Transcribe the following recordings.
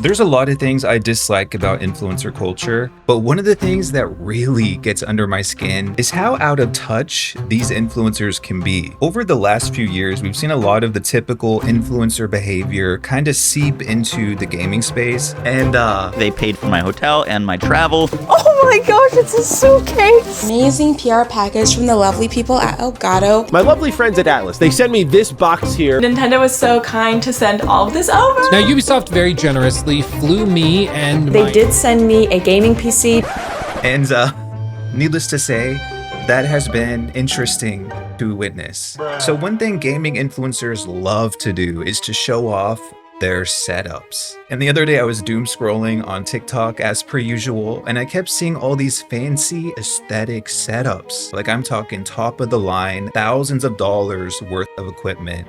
There's a lot of things I dislike about influencer culture, but one of the things that really gets under my skin is how out of touch these influencers can be. Over the last few years, we've seen a lot of the typical influencer behavior kind of seep into the gaming space, and they paid for my hotel and my travel. Oh my gosh, it's a suitcase! Amazing PR package from the lovely people at Elgato. My lovely friends at Atlas, they sent me this box here. Nintendo was so kind to send all of this over. Now Ubisoft very generously flew me and They did send me a gaming PC. And needless to say, that has been interesting to witness. So one thing gaming influencers love to do is to show off their setups. And the other day I was doom scrolling on TikTok as per usual, and I kept seeing all these fancy aesthetic setups. Like, I'm talking top of the line, thousands of dollars worth of equipment.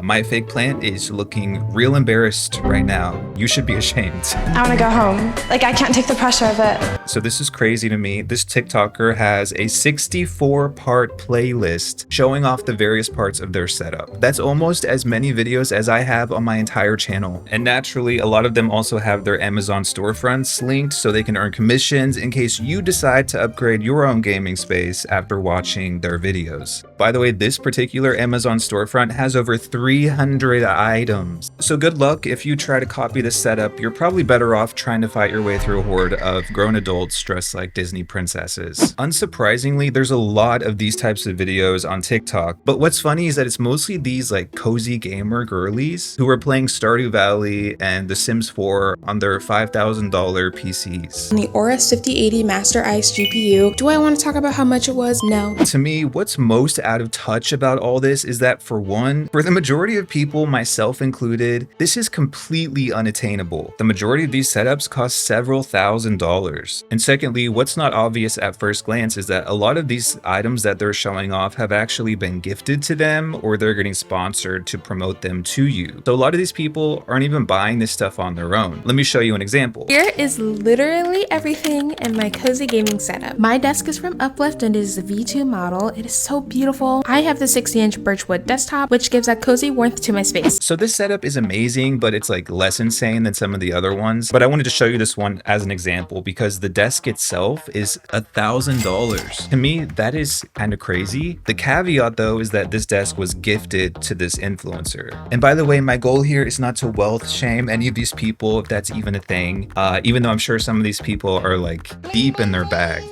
My fake plant is looking real embarrassed right now. You should be ashamed. I wanna go home. Like, I can't take the pressure of it. So this is crazy to me. This TikToker has a 64-part playlist showing off the various parts of their setup. That's almost as many videos as I have on my entire channel. And naturally, a lot of them also have their Amazon storefronts linked so they can earn commissions in case you decide to upgrade your own gaming space after watching their videos. By the way, this particular Amazon storefront has over 300 items. So good luck if you try to copy this setup. You're probably better off trying to fight your way through a horde of grown adults dressed like Disney princesses. Unsurprisingly, there's a lot of these types of videos on TikTok, but what's funny is that it's mostly these like cozy gamer girlies who are playing Stardew Valley and The Sims 4 on their $5,000 PCs. The Aorus 5080 Master Ice GPU. Do I want to talk about how much it was? No. To me, what's most out of touch about all this is that, for one, for the majority of people, myself included, this is completely unattainable. The majority of these setups cost several $1,000s. And secondly, what's not obvious at first glance is that a lot of these items that they're showing off have actually been gifted to them, or they're getting sponsored to promote them to you. So a lot of these people aren't even buying this stuff on their own. Let me show you an example. Here is literally everything in my cozy gaming setup. My desk is from Uplift and it is a V2 model. It is so beautiful. I have the 60-inch birchwood desktop, which gives that cozy warmth to my space. So this setup is amazing, but it's like less insane than some of the other ones. But I wanted to show you this one as an example because the desk itself is $1,000. To me, that is kind of crazy. The caveat though is that this desk was gifted to this influencer. And by the way, my goal here is not to wealth shame any of these people, if that's even a thing, even though I'm sure some of these people are like deep in their bag.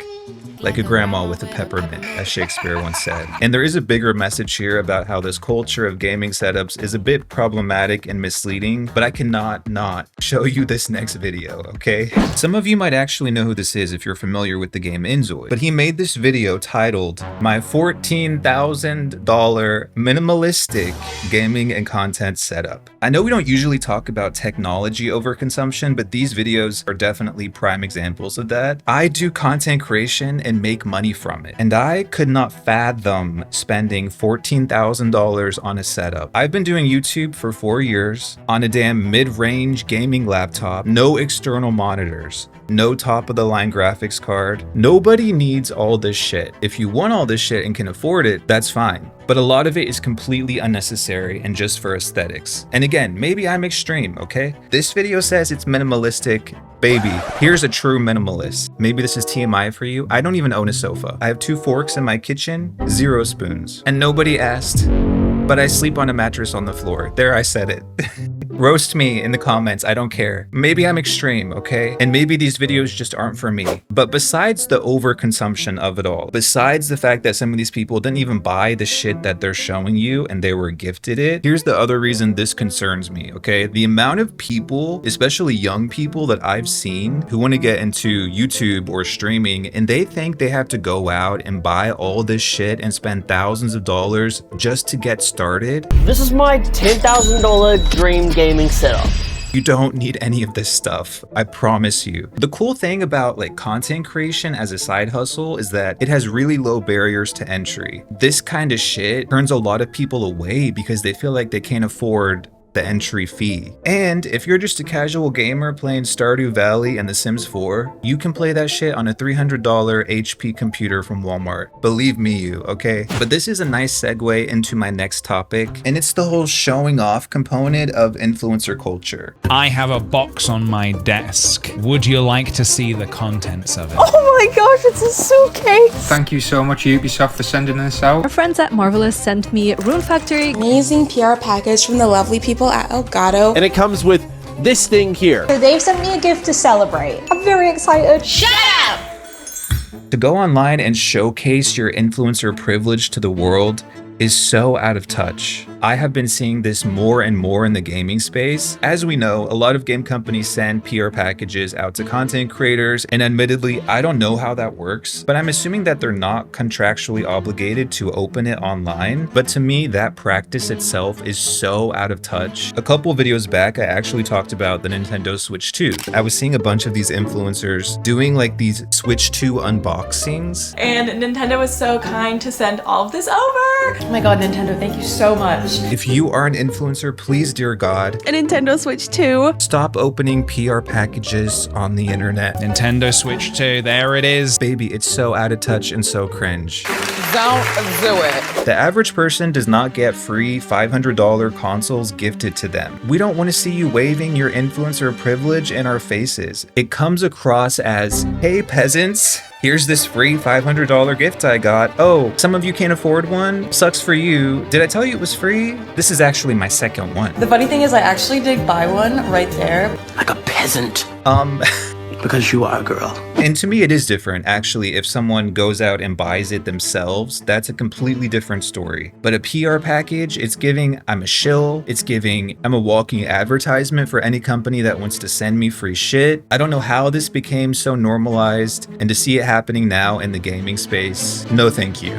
Like a grandma with a peppermint, as Shakespeare once said. And there is a bigger message here about how this culture of gaming setups is a bit problematic and misleading, but I cannot not show you this next video, okay? Some of you might actually know who this is if you're familiar with the game Inzoid, but he made this video titled My $14,000 Minimalistic Gaming and Content Setup. I know we don't usually talk about technology overconsumption, but these videos are definitely prime examples of that. I do content creation and make money from it, and I could not fathom spending $14,000 on a setup. I've been doing YouTube for 4 years on a damn mid-range gaming laptop, no external monitors, no top-of-the-line graphics card. Nobody needs all this shit. If you want all this shit and can afford it, that's fine. But a lot of it is completely unnecessary and just for aesthetics. And again, maybe I'm extreme, okay? This video says it's minimalistic. Baby, here's a true minimalist. Maybe this is TMI for you. I don't even own a sofa. I have 2 forks in my kitchen, 0 spoons. And nobody asked, but I sleep on a mattress on the floor. There, I said it. Roast me in the comments, I don't care. Maybe I'm extreme, okay? And maybe these videos just aren't for me. But besides the overconsumption of it all, besides the fact that some of these people didn't even buy the shit that they're showing you and they were gifted it, here's the other reason this concerns me, okay? The amount of people, especially young people that I've seen who want to get into YouTube or streaming, and they think they have to go out and buy all this shit and spend thousands of dollars just to get started. This is my $10,000 dream gaming setup. You don't need any of this stuff, I promise you. The cool thing about like content creation as a side hustle is that it has really low barriers to entry. This kind of shit turns a lot of people away because they feel like they can't afford the entry fee. And if you're just a casual gamer playing Stardew Valley and The Sims 4, you can play that shit on a $300 HP computer from Walmart. Believe me, you, okay? But this is a nice segue into my next topic, and it's the whole showing off component of influencer culture. I have a box on my desk. Would you like to see the contents of it? Oh my gosh, it's a suitcase! Thank you so much, Ubisoft, for sending this out. Our friends at Marvelous sent me Rune Factory. Amazing PR package from the lovely people at Elgato. And it comes with this thing here. So they've sent me a gift to celebrate. I'm very excited. Shut up! To go online and showcase your influencer privilege to the world is so out of touch. I have been seeing this more and more in the gaming space. As we know, a lot of game companies send PR packages out to content creators, and admittedly, I don't know how that works, but I'm assuming that they're not contractually obligated to open it online. But to me, that practice itself is so out of touch. A couple videos back, I actually talked about the Nintendo Switch 2. I was seeing a bunch of these influencers doing like these Switch 2 unboxings. And Nintendo was so kind to send all of this over. Oh my god, Nintendo, thank you so much. If you are an influencer, please, dear God, A Nintendo Switch 2. stop opening PR packages on the internet. Nintendo Switch 2, there it is. Baby, it's so out of touch and so cringe. Don't do it. The average person does not get free $500 consoles gifted to them. We don't want to see you waving your influencer privilege in our faces. It comes across as, hey peasants, here's this free $500 gift I got. Oh, some of you can't afford one? Sucks for you. Did I tell you it was free? This is actually my second one. The funny thing is I actually did buy one right there. Like a peasant. Because you are a girl. And to me, it is different. Actually, if someone goes out and buys it themselves, that's a completely different story. But a PR package, it's giving I'm a shill. It's giving I'm a walking advertisement for any company that wants to send me free shit. I don't know how this became so normalized, and to see it happening now in the gaming space, no thank you.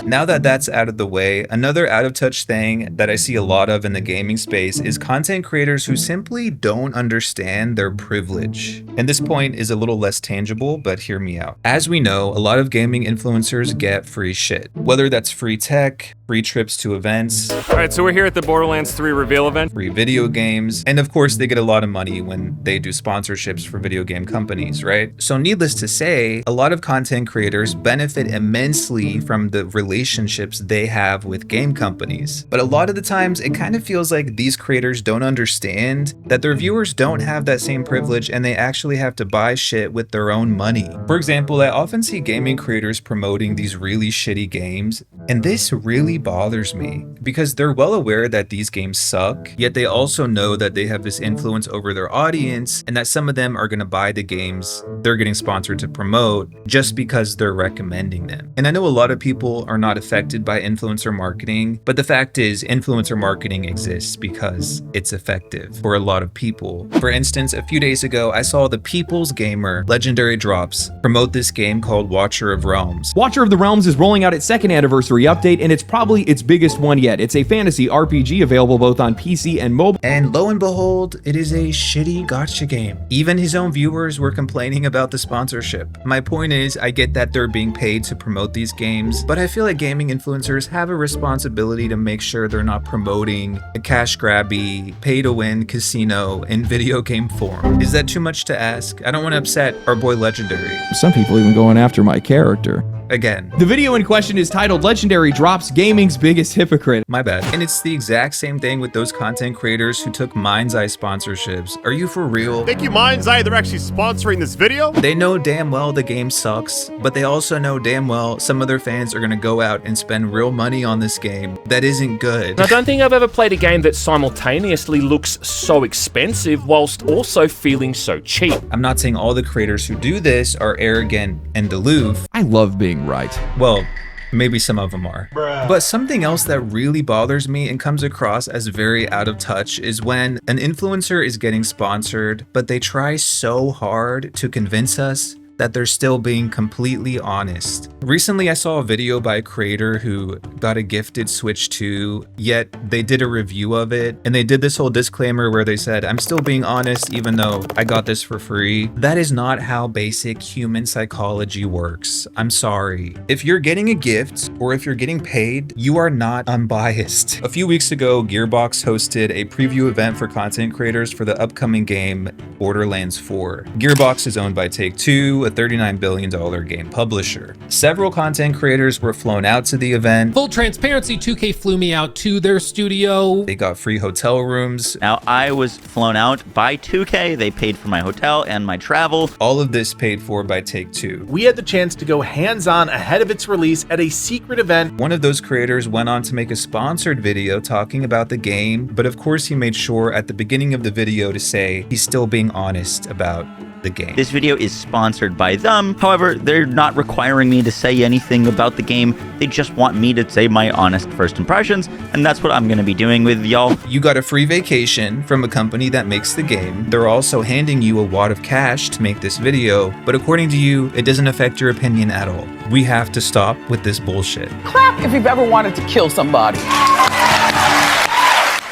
Now that that's out of the way, another out of touch thing that I see a lot of in the gaming space is content creators who simply don't understand their privilege. And this point is a little less tangible, but hear me out. As we know, a lot of gaming influencers get free shit, whether that's free tech, free trips to events. All right, so we're here at the Borderlands 3 reveal event. Free video games. And of course, they get a lot of money when they do sponsorships for video game companies, right? So needless to say, a lot of content creators benefit immensely from the relationships they have with game companies. But a lot of the times, it kind of feels like these creators don't understand that their viewers don't have that same privilege and they actually have to buy shit with their own money. For example, I often see gaming creators promoting these really shitty games, and this really bothers me because they're well aware that these games suck, yet they also know that they have this influence over their audience and that some of them are going to buy the games they're getting sponsored to promote just because they're recommending them. And I know a lot of people are not affected by influencer marketing, but the fact is influencer marketing exists because it's effective for a lot of people. For instance, a few days ago, I saw the People's Gamer Legendary Drops promote this game called Watcher of Realms. Watcher of the Realms is rolling out its second anniversary update, and it's probably its biggest one yet. It's a fantasy RPG available both on PC and mobile. And lo and behold, it is a shitty gacha game. Even his own viewers were complaining about the sponsorship. My point is, I get that they're being paid to promote these games, but I feel like gaming influencers have a responsibility to make sure they're not promoting a cash grabby, pay to win casino in video game form. Is that too much to ask? I don't want to upset our boy Legendary. Some people even going after my character. Again. The video in question is titled Legendary Drops Gaming's Biggest Hypocrite. My bad. And it's the exact same thing with those content creators who took Mind's Eye sponsorships. Are you for real? Thank you, Mind's Eye. They're actually sponsoring this video. They know damn well the game sucks, but they also know damn well some of their fans are going to go out and spend real money on this game that isn't good. I don't think I've ever played a game that simultaneously looks so expensive whilst also feeling so cheap. I'm not saying all the creators who do this are arrogant and aloof. I love being right. Well, maybe some of them are. But something else that really bothers me and comes across as very out of touch is when an influencer is getting sponsored, but they try so hard to convince us that they're still being completely honest. Recently, I saw a video by a creator who got a gifted Switch 2, yet they did a review of it, and they did this whole disclaimer where they said, I'm still being honest even though I got this for free. That is not how basic human psychology works. I'm sorry. If you're getting a gift or if you're getting paid, you are not unbiased. A few weeks ago, Gearbox hosted a preview event for content creators for the upcoming game Borderlands 4. Gearbox is owned by Take-Two, a $39 billion game publisher. Several content creators were flown out to the event. Full transparency, 2K flew me out to their studio. They got free hotel rooms. Now, I was flown out by 2K. They paid for my hotel and my travel. All of this paid for by Take-Two. We had the chance to go hands-on ahead of its release at a secret event. One of those creators went on to make a sponsored video talking about the game, but of course he made sure at the beginning of the video to say he's still being honest about the game. This video is sponsored by them. However, they're not requiring me to say anything about the game. They just want me to say my honest first impressions, and that's what I'm going to be doing with y'all. You got a free vacation from a company that makes the game. They're also handing you a wad of cash to make this video, but according to you, it doesn't affect your opinion at all. We have to stop with this bullshit. Clap if you've ever wanted to kill somebody.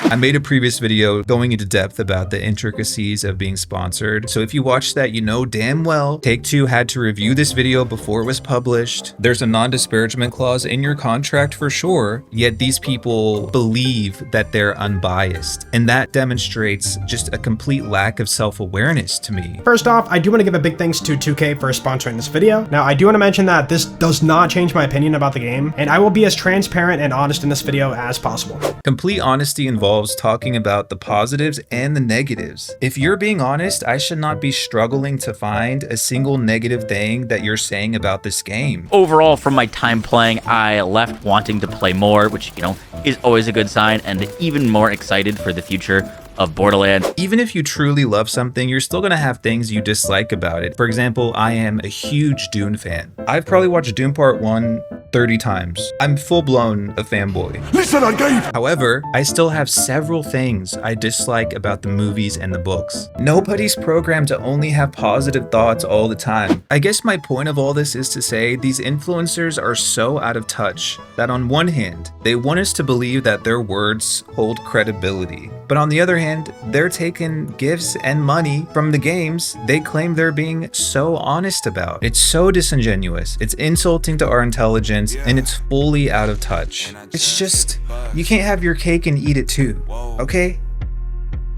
I made a previous video going into depth about the intricacies of being sponsored, so if you watched that, you know damn well Take-Two had to review this video before it was published. There's a non-disparagement clause in your contract for sure, yet these people believe that they're unbiased, and that demonstrates just a complete lack of self-awareness to me. First off, I do want to give a big thanks to 2K for sponsoring this video. Now, I do want to mention that this does not change my opinion about the game, and I will be as transparent and honest in this video as possible. Complete honesty involves talking about the positives and the negatives. If you're being honest, I should not be struggling to find a single negative thing that you're saying about this game. Overall, from my time playing, I left wanting to play more, which, you know, is always a good sign, and even more excited for the future of Borderlands. Even if you truly love something, you're still gonna have things you dislike about it. For example, I am a huge Dune fan. I've probably watched Dune Part 1 30 times. I'm full-blown a fanboy. Listen, I gave. However, I still have several things I dislike about the movies and the books. Nobody's programmed to only have positive thoughts all the time. I guess my point of all this is to say these influencers are so out of touch that on one hand, they want us to believe that their words hold credibility. But on the other hand, they're taking gifts and money from the games they claim they're being so honest about. It's so disingenuous, it's insulting to our intelligence, and it's fully out of touch. It's just, you can't have your cake and eat it too, okay?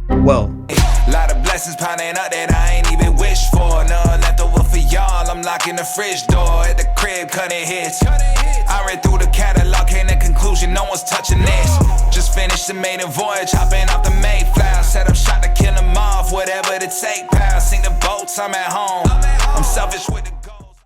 Well. Lot of blessings piling up that I ain't even wished for. None left over for y'all. I'm locking the fridge door at the crib, cutting hits. I read through the catalog, came to conclusion, no one's touching this. Just finished the maiden voyage, hopping off the Mayflower. Set up shot to kill them off, whatever it take. Pal, sing the boats, I'm at home. I'm selfish with the